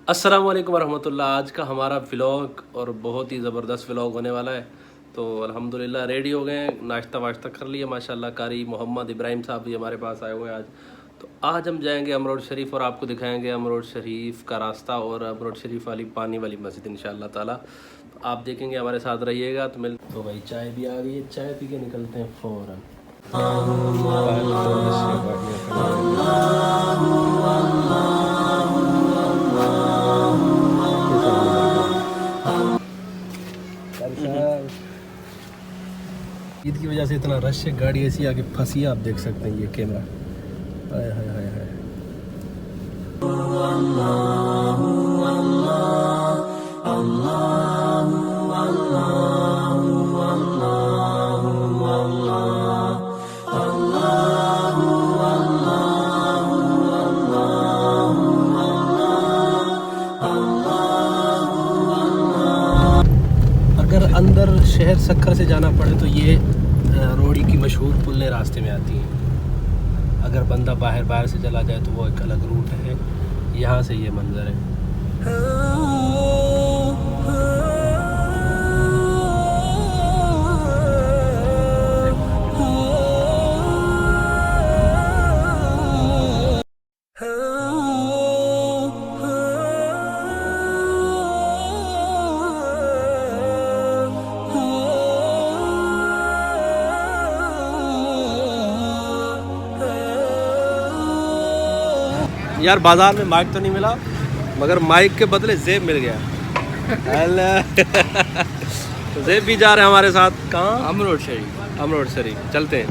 अस्सलाम वालेकुम वरहमतुल्लाह। आज का हमारा व्लॉग और बहुत ही ज़बरदस्त व्लॉग होने वाला है। तो अल्हम्दुलिल्लाह रेडी हो गए हैं, नाश्ता वाश्ता कर लिया माशाल्लाह। कारी मोहम्मद इब्राहिम साहब भी हमारे पास आए हुए हैं आज। तो आज हम जाएंगे अमरोड शरीफ और आपको दिखाएंगे अमरोड शरीफ का रास्ता और अमरोड शरीफ वाली पानी वाली मस्जिद इंशाअल्लाह ताला। तो आप देखेंगे, हमारे साथ रहिएगा। तो भाई चाय भी आ गई है, चाय पी के निकलते हैं फ़ौरन। ईद की वजह से इतना रश है, गाड़ी ऐसी आगे फंसी है, आप देख सकते हैं। ये कैमरा हाय हाय हाय हाय। अगर अंदर शहर सक्खर से जाना पड़े तो ये रोड़ी की मशहूर पुल्ले रास्ते में आती हैं। अगर बंदा बाहर से चला जाए तो वो एक अलग रूट है। यहाँ से ये मंजर है। यार बाजार में माइक तो नहीं मिला, मगर माइक के बदले जेब मिल गया। तो जेब भी जा रहे हैं हमारे साथ। कहाँ? अमरोड शरीफ। अमरोड शरीफ चलते हैं।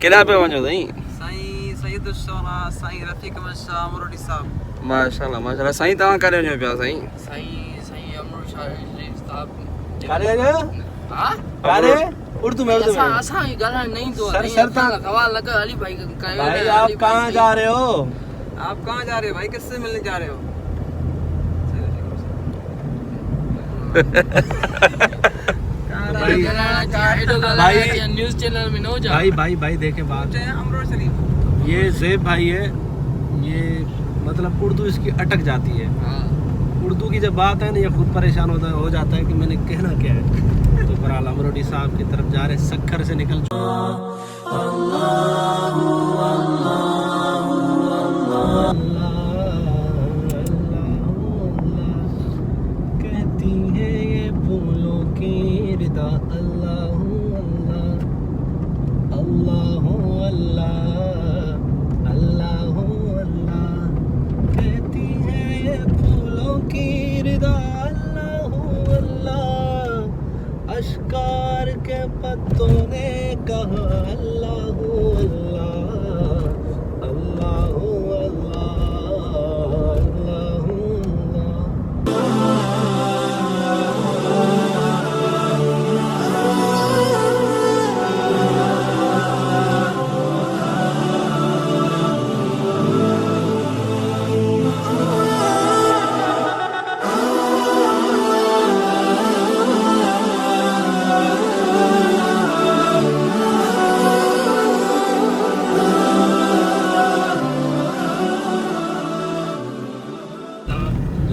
किला पे पहुंचो नहीं साईं रफ़ीक अहमद शाह अमरोडी साहब। माशाल्लाह माशाल्लाह। साईं तव्हां करे वञो पिया? साईं अमरोड शाह साहब कारे वञो? हां कारे? उर्दू में असां ही गाना नहीं तो सर सवाल लगा अली भाई का। भाई आप कहाँ जा रहे हो? आप कहाँ जा रहे हो भाई? किससे मिलने जा रहे हो? भाई न्यूज़ चैनल में नो जा। भाई देखे बात। अमरोड शरीफ ये ज़ेब भाई है, ये मतलब उर्दू इसकी अटक जाती है। उर्दू की जब बात है ना, ये खुद परेशान हो जाता है कि मैंने कहना क्या है। तो बहरहाल अमरोडी साहब की तरफ जा रहे, सक्खर से निकल कहती है ये फूलों की रिदा। अल्लाह अल्लाह अल्लाह अल्लाह अल्लाह कहती है ये फूलों की रिदा। अल्लाह अल्लाह अश्कार के पत्तों ने कहा अल्लाह अल्लाह अल्लाह अल्लाह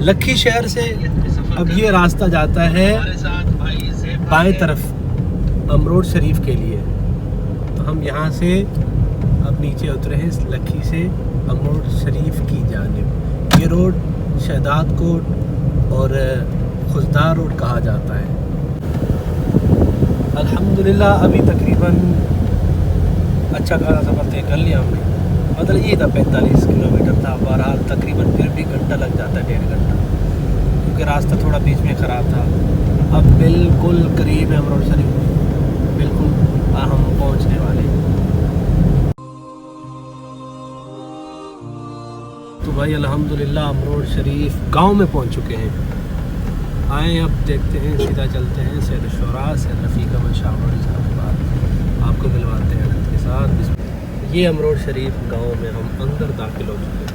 लखी शहर से अब ये रास्ता जाता है बाएं तरफ अमरोड शरीफ के लिए। तो हम यहाँ से अब नीचे उतरे हैं लखी से अमरोड शरीफ की जानिब। ये रोड शहदाद कोट और खुजदार रोड कहा जाता है। अल्हम्दुलिल्लाह अभी तकरीबन अच्छा खासा सफ़र तय कर लिया हमने। मतलब ये था 45 किलोमीटर था। बहरहाल तकरीबन फिर भी घंटा लग जाता है, 1.5 घंटा, क्योंकि रास्ता थोड़ा बीच में ख़राब था। अब बिल्कुल करीब है अमरोड शरीफ, बिल्कुल हम पहुंचने वाले हैं। तो भाई अल्हम्दुलिल्लाह अमरोड शरीफ गांव में पहुंच चुके हैं। आए अब देखते हैं, सीधा चलते हैं सैयद शुरा सैयद रफ़ीक अहमद शाह साहब के पास। आपको मिलवाते हैं अनंत के साथ। ये अमरोड शरीफ गांव में हम अंदर दाखिल हो चुके हैं।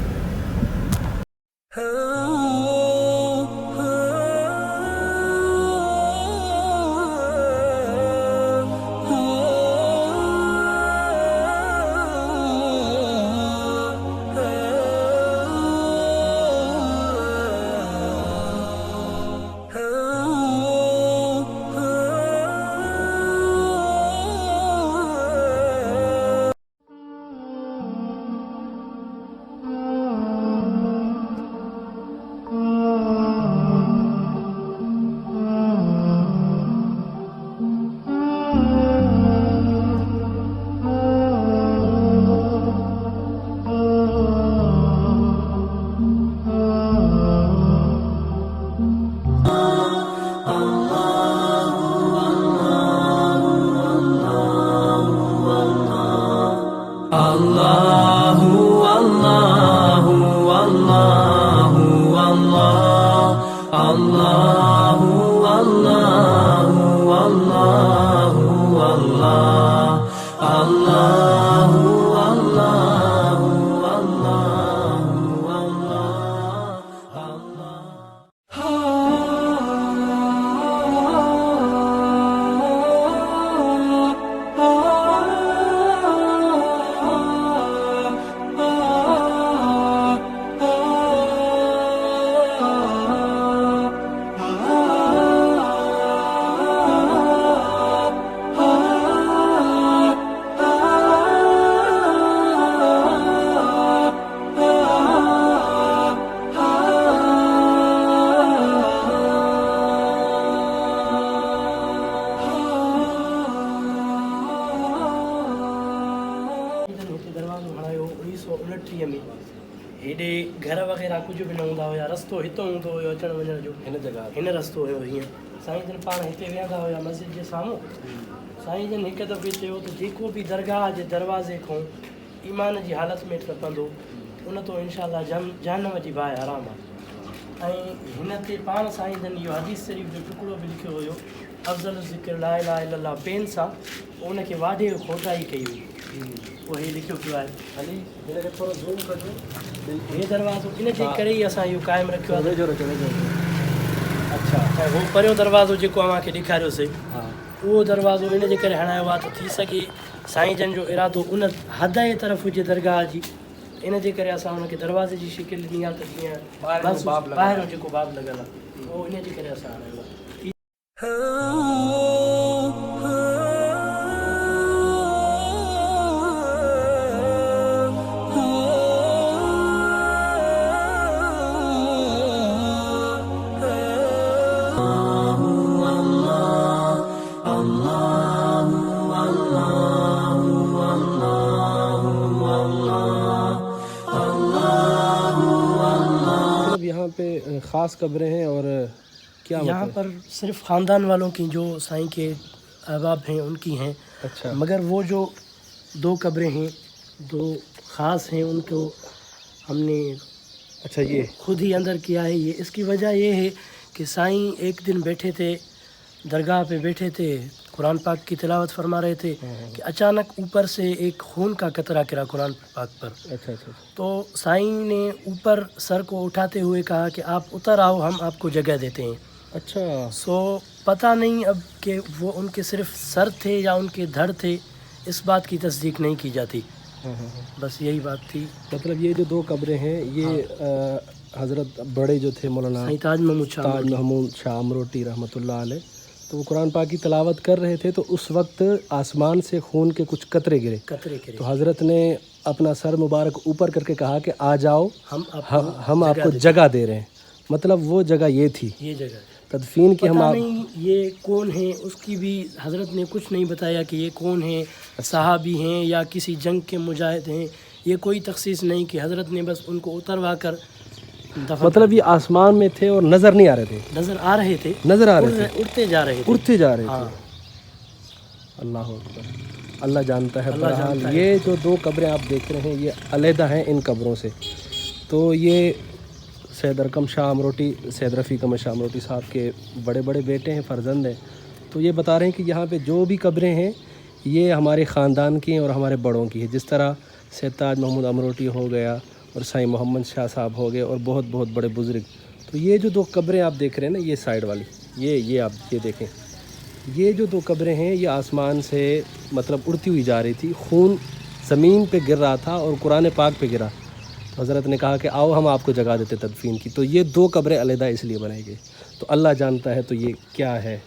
हेॾे घर वग़ैरह कुझु बि न हूंदा हुया, रस्तो हितो हूंदो हुयो अचण वञण जो, हिन जगह हिन रस्तो हुयो हीअं। साईं जन पाण हिते वेहंदा हुया मस्जिद जे साम्हूं। साईं जन हिकु दफ़े चयो त जेको बि दरगाह जे दरवाज़े खां ईमान जी हालत में टपंदो उन तो इनशाला जहन्नम जी बाहि हराम आहे। ऐं हिन ते पाण साईं जन इहो हदीस शरीफ़ जो टुकड़ो बि लिखियो हुयो, अफ़ज़ल ज़िक्र ला इलाहा इल्लल्लाह पेन सां उनखे वाढे खोटाई कई हुई, उहो हे लिखियो पियो आहे। हली हिनखे थोरो ज़ूम कजो। हे दरवाज़ो इन जे करे ई असां इहो क़ाइमु रखियो आहे। वेझो रखो, वेझो रखो। अच्छा, ऐं उहो परियों दरवाज़ो जेको अव्हांखे ॾेखारियोसीं हा, उहो दरवाज़ो इन जे करे हणायो आहे त थी सघे साईं जन जो इरादो उन हद जे तरफ़ हुजे दरगाह जी, इन जे करे असां हुनखे दरवाज़े जी शिकिल ॾिनी आहे त जीअं ॿाहिरों जेको बाब लॻल आहे उहो इन जे करे असां हणायो आहे। यहाँ पे ख़ास कब्रें हैं और क्या यहाँ मतलब? पर सिर्फ ख़ानदान वालों की जो साईं के अहबाब हैं उनकी हैं। अच्छा, मगर वो जो दो कब्रें हैं, दो ख़ास हैं, उनको हमने अच्छा ये खुद ही अंदर किया है। ये इसकी वजह ये है कि साईं एक दिन बैठे थे, दरगाह पे बैठे थे, कुरान पाक की तिलावत फरमा रहे थे कि अचानक ऊपर से एक खून का कतरा गिरा कुरान पाक पर। अच्छा अच्छा तो साईं ने ऊपर सर को उठाते हुए कहा कि आप उतर आओ, हम आपको जगह देते हैं। अच्छा, सो पता नहीं अब कि वो उनके सिर्फ सर थे या उनके धड़ थे, इस बात की तस्दीक नहीं की जाती। बस यही बात थी। मतलब ये जो दो कब्रें हैं ये हज़रत बड़े जो थे मौलाना साईं ताज महमूद शाह अमरोटी रहमतुल्लाह अलैह, तो वो कुरान पाक की तिलावत कर रहे थे तो उस वक्त आसमान से खून के कुछ कतरे गिरे। तो हज़रत ने अपना सर मुबारक ऊपर करके कहा कि आ जाओ, हम आपको जगह दे रहे हैं। मतलब वो जगह ये थी, ये जगह तदफीन की। हम आप नहीं ये कौन है उसकी भी हज़रत ने कुछ नहीं बताया कि ये कौन है, सहाबी हैं या किसी जंग के मुजाहिद हैं, ये कोई तखसीस नहीं कि हज़रत ने बस उनको उतरवा कर मतलब ये आसमान में थे और नज़र नहीं आ रहे थे, नज़र आ रहे थे, नज़र आ रहे थे, उड़ते जा रहे थे, उड़ते जा रहे थे। हाँ। अल्लाह अकबर, अल्लाह जानता है। अल्लाह बहरहाल जानता है। ये जो दो कब्रें आप देख रहे हैं ये अलहदा हैं इन कब्रों से। तो ये सैयद अरकम शाह अमरोटी, सैयद रफ़ीक अहमद शाह अमरोटी साहब के बड़े बड़े बेटे हैं, फ़र्जंद हैं। तो ये बता रहे हैं कि यहाँ पे जो भी कब्रें हैं ये हमारे ख़ानदान की हैं और हमारे बड़ों की है। जिस तरह सैयद ताज महमूद अमरोटी हो गया और साईं मोहम्मद शाह साहब हो गए और बहुत बहुत बड़े बुज़ुर्ग। तो ये जो दो कब्रें आप देख रहे हैं ना, ये साइड वाली, ये आप ये देखें, ये जो दो कब्रें हैं ये आसमान से मतलब उड़ती हुई जा रही थी, खून ज़मीन पे गिर रहा था और कुरान पाक पे गिरा। तो हज़रत ने कहा कि आओ हम आपको जगह देते तदफीन की। तो ये दो कब्रें अलहदा इसलिए बनाई गई। तो अल्लाह जानता है तो ये क्या है।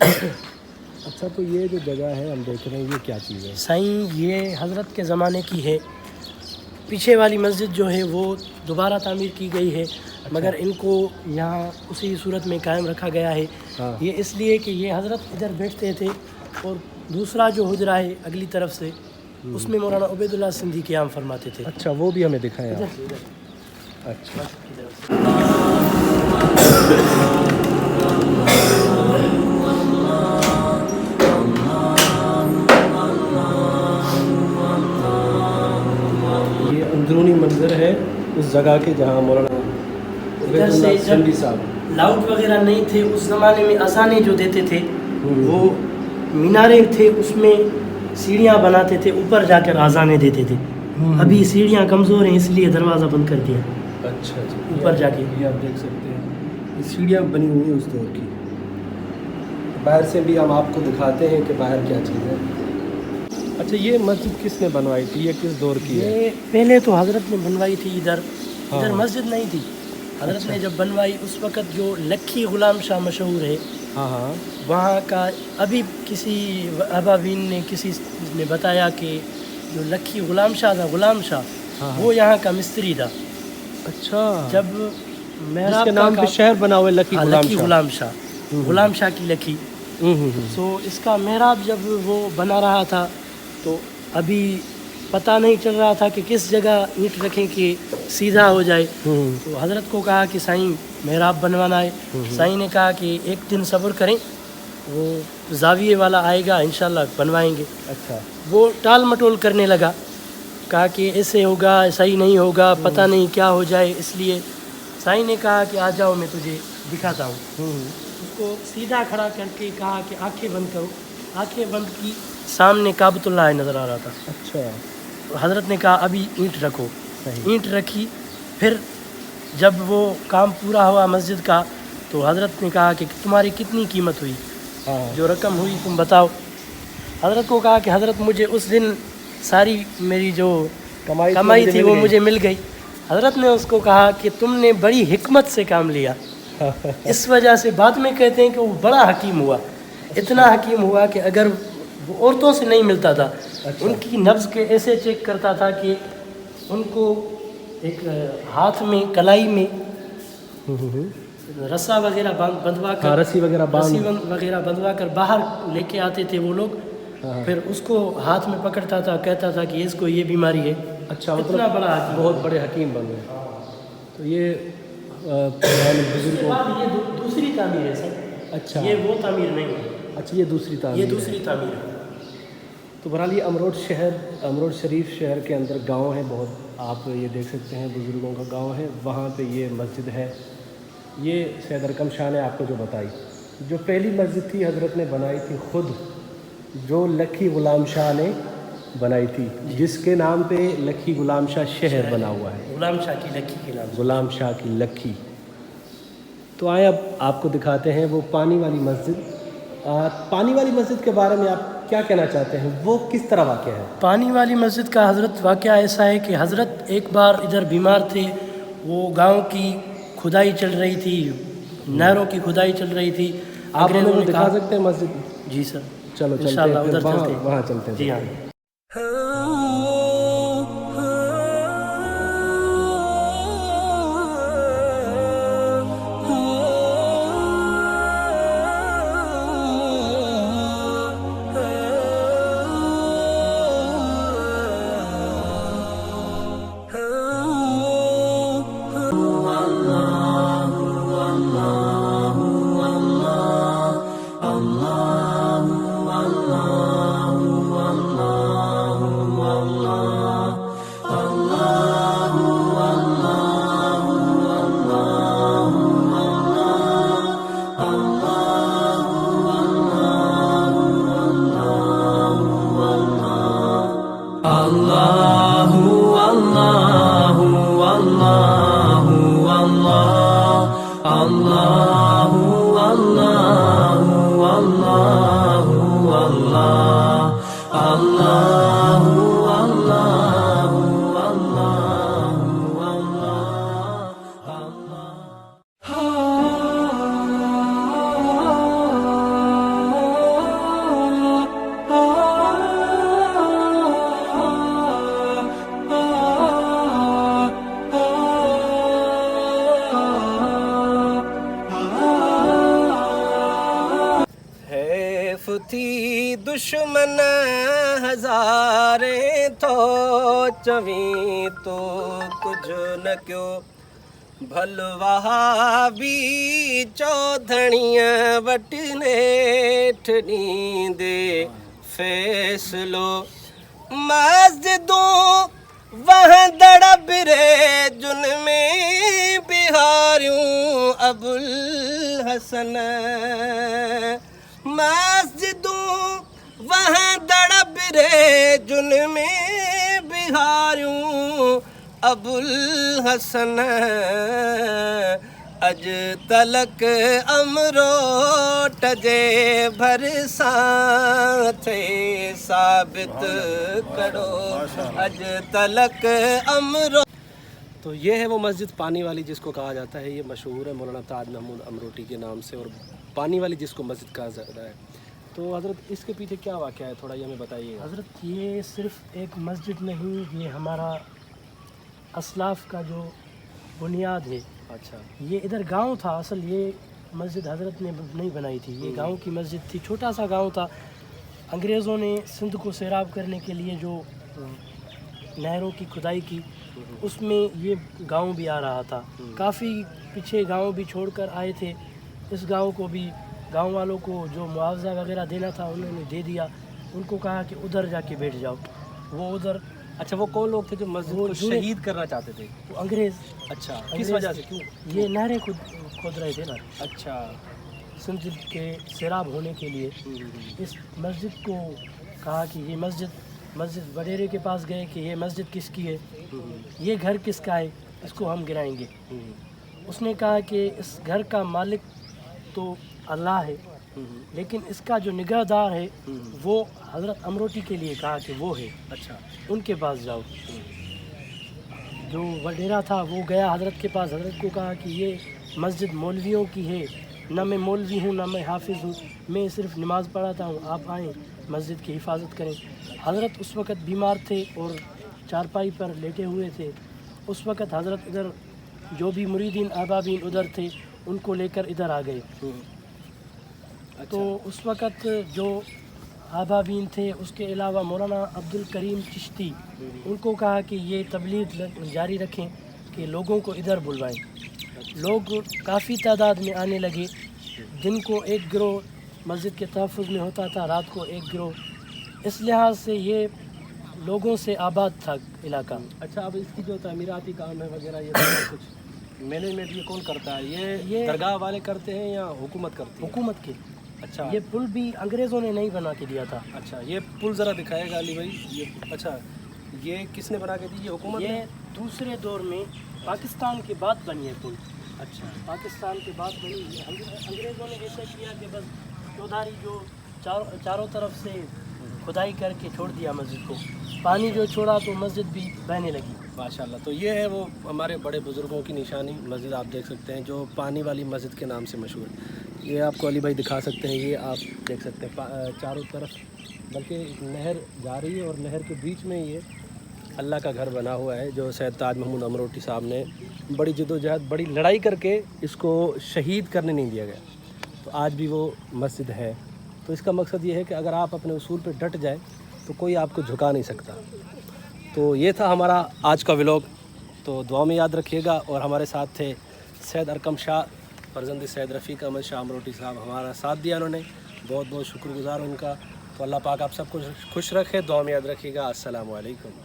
अच्छा, तो ये जो जगह है हम देख रहे हैं ये क्या चीज़ है? साईं ये हज़रत के ज़माने की है। पीछे वाली मस्जिद जो है वो दोबारा तामीर की गई है। मगर इनको यहाँ उसी सूरत में कायम रखा गया है। हाँ। ये इसलिए कि ये हज़रत इधर बैठते थे और दूसरा जो हुजरा है अगली तरफ से उसमें मौलाना उबैदुल्लाह सिंधी क़याम फरमाते थे। अच्छा, वो भी हमें दिखाएं आप। इधर अच्छा, ये अंदरूनी मंजर है उस जगह के जहाँ मौलाना इधर से जब लाउड वगैरह नहीं थे उस ज़माने में अजानें जो देते थे वो मीनारे थे उसमें सीढ़ियाँ बनाते थे, ऊपर जाकर अजानें देते थे। अभी सीढ़ियाँ कमज़ोर हैं इसलिए दरवाज़ा बंद कर दिया। अच्छा अच्छा, ऊपर जाके ये आप देख सकते हैं, ये सीढ़ियाँ बनी हुई हैं उस दौर की। बाहर से भी हम आपको दिखाते हैं कि बाहर क्या चीज़ है। अच्छा, ये मस्जिद किसने बनवाई थी, ये किस दौर की है? ये पहले तो हज़रत ने बनवाई थी इधर। हाँ। इधर मस्जिद नहीं थी, हज़रत ने जब बनवाई उस वक़्त जो लक्खी ग़ुलाम शाह मशहूर है, हाँ हाँ, वहाँ का अभी किसी अबावीन ने किसी ने बताया कि जो लक्खी ग़ुलाम शाह था, ग़ुलाम शाह, हाँ। वो यहाँ का मिस्त्री था। अच्छा, जब जिसके नाम पे शहर बना हुआ है लकी ग़ुलाम शाह, ग़ुलाम शाह की लकी। तो इसका मेहराब जब वो बना रहा था तो अभी पता नहीं चल रहा था कि किस जगह ईंट रखें कि सीधा हो जाए। तो हज़रत को कहा कि साईं मेहराब बनवाना है। साईं ने कहा कि एक दिन सब्र करें, वो जाविये वाला आएगा इंशाल्लाह बनवाएंगे। अच्छा, वो टाल मटोल करने लगा, कहा कि ऐसे होगा, सही नहीं होगा, पता नहीं क्या हो जाए। इसलिए साईं ने कहा कि आ जाओ मैं तुझे दिखाता हूँ। उसको सीधा खड़ा करके कहा कि आंखें बंद करो। आंखें बंद की, सामने काबतुल्लाह नज़र आ रहा था। अच्छा, तो हज़रत ने कहा अभी ईंट रखो। ईंट रखी। फिर जब वो काम पूरा हुआ मस्जिद का तो हज़रत ने कहा कि तुम्हारी कितनी कीमत हुई, जो रकम हुई तुम बताओ। हज़रत को कहा कि हज़रत मुझे उस दिन सारी मेरी जो कमाई थी वो मुझे मिल गई। हज़रत ने उसको कहा कि तुमने बड़ी हिकमत से काम लिया। इस वजह से बाद में कहते हैं कि वो बड़ा हकीम हुआ। इतना हकीम हुआ कि अगर वो औरतों से नहीं मिलता था, उनकी नब्ज़ के ऐसे चेक करता था कि उनको एक हाथ में कलाई में रस्सा वगैरह बंधवा कर, रस्सी वगैरह बंधवा कर बाहर लेके आते थे वो लोग। फिर उसको हाथ में पकड़ता था, कहता था कि इसको ये बीमारी है। अच्छा, इतना बड़ा हकीम, बहुत बड़े हकीम बन गए। तो ये बुजुर्गों, ये दूसरी तामीर है सर। अच्छा, ये वो तामीर नहीं है। अच्छा, ये दूसरी तामीर, ये दूसरी तामीर है। तो बहरहाल ये अमरोड शरीफ शहर के अंदर गांव है बहुत, आप ये देख सकते हैं बुज़ुर्गों का गांव है। वहाँ पे ये मस्जिद है। ये सैयद अरकम शाह ने आपको जो बताई, जो पहली मस्जिद थी हज़रत ने बनाई थी खुद, जो लखी ग़ुलाम शाह ने बनाई थी, जिसके नाम पे लखी ग़ुलाम शाह शहर बना हुआ है, ग़ुलाम शाह की लकी के नाम से। ग़ुलाम शाह की लखी। तो आए अब आपको दिखाते हैं वो पानी वाली मस्जिद। पानी वाली मस्जिद के बारे में आप क्या कहना चाहते हैं, वो किस तरह वाक़या है? पानी वाली मस्जिद का हज़रत वाक़या ऐसा है कि हज़रत एक बार इधर बीमार थे। वो गांव की खुदाई चल रही थी, नहरों की खुदाई चल रही थी। आप हमें वो दिखा सकते हैं मस्जिद? जी सर, चलो चलते इंशाल्लाह हैं, उधर फिर चलते हैं। वहाँ चलते हैं। जी हाँ। थी दुश्मन हज़ारे तो चवी तो कुछ न क्यों भलवा भी चौधड़ियाँ वटने ठनी दे फैसलो मस्जिदों وہاں دڑب رے جن میں بہاریوں ابوالحسن مسجدوں وہاں دڑب رے جن میں بہاریوں ابوالحسن اج تلک امرو ٹجے بھرساں تھے ثابت کرو اج تلک امرو. تو یہ ہے وہ مسجد پانی والی جس کو کہا جاتا ہے. یہ مشہور ہے مولانا تاج محمود امروٹی کے نام سے اور پانی والی جس کو مسجد کہا جاتا ہے. تو حضرت اس کے پیچھے کیا واقعہ ہے تھوڑا یہ ہمیں بتائیے. حضرت یہ صرف ایک مسجد نہیں، یہ ہمارا اسلاف کا جو بنیاد ہے. اچھا. یہ ادھر گاؤں تھا اصل، یہ مسجد حضرت نے نہیں بنائی تھی، یہ گاؤں کی مسجد تھی. چھوٹا سا گاؤں تھا. انگریزوں نے سندھ کو سیراب کرنے کے لیے جو نہروں کی کھدائی کی، اس میں یہ گاؤں بھی آ رہا تھا. کافی پیچھے گاؤں بھی چھوڑ کر آئے تھے. اس گاؤں کو بھی گاؤں والوں کو جو معاوضہ وغیرہ دینا تھا انہوں نے دے دیا. ان کو کہا کہ ادھر جا کے بیٹھ جاؤ. وہ ادھر. اچھا، وہ کون لوگ تھے جو مسجد کو شہید کرنا چاہتے تھے؟ وہ انگریز. اچھا، کس وجہ سے؟ کیوں؟ یہ نہریں کھود رہے تھے نا. اچھا. سندھ کے سیراب ہونے کے لیے اس مسجد کو کہا کہ یہ مسجد وڈیرے کے پاس گئے کہ یہ مسجد کس کی ہے، یہ گھر کس کا ہے، اس کو ہم گرائیں گے. اس نے کہا کہ اس گھر کا مالک تو اللہ ہے، لیکن اس کا جو نگہدار ہے وہ حضرت امروٹی کے لیے کہا کہ وہ ہے. اچھا. ان کے پاس جاؤ. جو وڈیرا تھا وہ گیا حضرت کے پاس. حضرت کو کہا کہ یہ مسجد مولویوں کی ہے، نہ میں مولوی ہوں نہ میں حافظ ہوں، میں صرف نماز پڑھاتا ہوں، آپ آئیں مسجد کی حفاظت کریں. حضرت اس وقت بیمار تھے اور چارپائی پر لیٹے ہوئے تھے. اس وقت حضرت ادھر جو بھی مریدین احبابین ادھر تھے ان کو لے کر ادھر آ گئے. تو اس وقت جو احبابین تھے، اس کے علاوہ مولانا عبدالکریم چشتی، ان کو کہا کہ یہ تبلیغ جاری رکھیں کہ لوگوں کو ادھر بلوائیں. لوگ کافی تعداد میں آنے لگے. دن کو ایک گروہ مسجد کے تحفظ میں ہوتا تھا، رات کو ایک گروہ. اس لحاظ سے یہ لوگوں سے آباد تھا علاقہ. اچھا، اب اس کی جو تعمیراتی کام ہے وغیرہ یہ کچھ مینجمنٹ یہ کون کرتا ہے؟ یہ درگاہ والے کرتے ہیں یا حکومت کرتی ہے؟ حکومت کے. اچھا. یہ پل بھی انگریزوں نے نہیں بنا کے دیا تھا. اچھا، یہ پل ذرا دکھائے گا علی بھائی. یہ اچھا، یہ کس نے بنا کے دی؟ یہ حکومت نے؟ یہ دوسرے دور میں پاکستان کے بعد بنی ہے پل. اچھا. پاکستان کے بعد بنی. انگریزوں نے ایسا کیا کہ بس چودھاری جو چاروں طرف سے کھدائی کر کے چھوڑ دیا مسجد کو. پانی جو چھوڑا تو مسجد بھی بہنے لگی. ماشاءاللہ. تو یہ ہے وہ ہمارے بڑے بزرگوں کی نشانی مسجد، آپ دیکھ سکتے ہیں، جو پانی والی مسجد کے نام سے مشہور ہے. یہ آپ کو علی بھائی دکھا سکتے ہیں. یہ آپ دیکھ سکتے ہیں چاروں طرف بلکہ ایک نہر جا رہی ہے اور نہر کے بیچ میں یہ اللہ کا گھر بنا ہوا ہے جو سید تاج محمود امروٹی صاحب نے بڑی جد و جہد، بڑی لڑائی کر کے اس کو شہید کرنے نہیں دیا گیا. تو آج بھی وہ مسجد ہے. تو اس کا مقصد یہ ہے کہ اگر آپ اپنے اصول پہ ڈٹ جائیں تو کوئی آپ کو جھکا نہیں سکتا. تو یہ تھا ہمارا آج کا ولاگ. تو دعا میں یاد رکھیے گا. اور ہمارے ساتھ تھے سید ارکم شاہ، فرزند سید رفیق احمد شاہ امروٹی صاحب. ہمارا ساتھ دیا انہوں نے، بہت بہت شکر گزار ان کا. تو اللہ پاک آپ سب کو خوش رکھے. دعا میں یاد رکھیے گا. السلام علیکم.